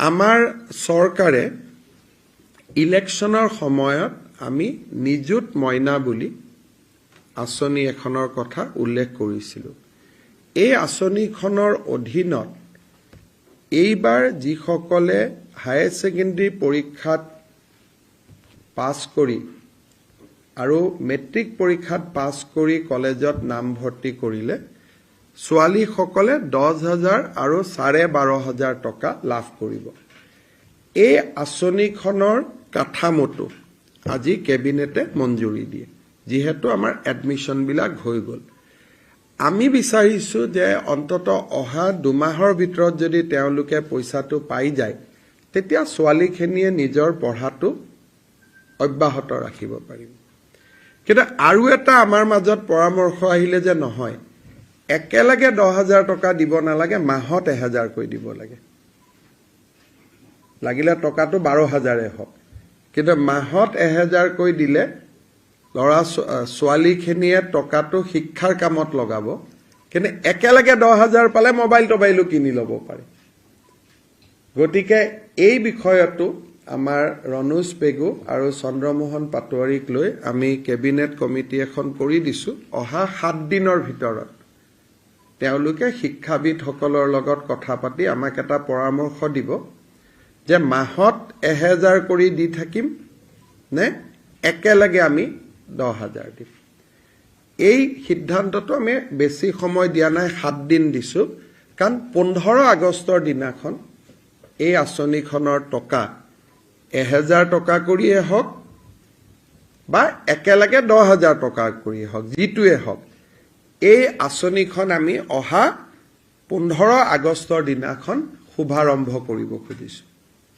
আমাৰ চৰকাৰে ইলেকশ্যনৰ সময়ত আমি নিযুত মইনা বুলি আঁচনি এখনৰ কথা উল্লেখ কৰিছিলোঁ। এই আঁচনিখনৰ অধীনত এইবাৰ যিসকলে হায়াৰ ছেকেণ্ডাৰী পৰীক্ষাত পাছ কৰি আৰু মেট্ৰিক পৰীক্ষাত পাছ কৰি কলেজত নামভৰ্তি কৰিলে ছোৱালীসকলে 10,000 আৰু 12,500 টকা লাভ কৰিব। এই আঁচনিখনৰ কাঠামোটো আজি কেবিনেটে মঞ্জুৰি দিয়ে, যিহেতু আমাৰ এডমিশ্যনবিলাক হৈ গ'ল। আমি বিচাৰিছোঁ যে অন্তত অহা 2 মাহৰ ভিতৰত যদি তেওঁলোকে পইচাটো পাই যায়, তেতিয়া ছোৱালীখিনিয়ে নিজৰ পঢ়াটো অব্যাহত ৰাখিব পাৰিব। কিন্তু আৰু এটা আমাৰ মাজত পৰামৰ্শ আহিলে যে নহয়, একেলগে 10,000 টকা দিব নালাগে, মাহত 1,000 কৈ দিব লাগে। লাগিলে টকাটো 12,000 হওক, কিন্তু মাহত 1,000 কৈ দিলে ল'ৰা ছোৱালীখিনিয়ে টকাটো শিক্ষাৰ কামত লগাব, কিন্তু একেলগে 10,000 পালে মোবাইলো কিনি ল'ব পাৰে। গতিকে এই বিষয়টো আমাৰ ৰণোজ পেগু আৰু চন্দ্ৰমোহন পাটোৱাৰীক লৈ আমি কেবিনেট কমিটি এখন কৰি দিছোঁ। অহা 7 দিনৰ ভিতৰত তেওঁলোকে শিক্ষাবিদসকলৰ লগত কথা পাতি আমাক এটা পৰামৰ্শ দিব যে মাহত 1,000 কৰি দি থাকিম নে একেলগে আমি 10,000 দিম। এই সিদ্ধান্তটো আমি বেছি সময় দিয়া নাই, 7 দিন দিছোঁ, কাৰণ 15 আগষ্টৰ দিনাখন এই আঁচনিখনৰ টকা 1,000 টকা কৰিয়ে হওক বা একেলগে 10,000 টকা কৰিয়ে হওক, যিটোৱে হওক, এই আঁচনিখন আমি অহা 15 আগষ্টৰ দিনাখন শুভাৰম্ভ কৰিব খুজিছোঁ।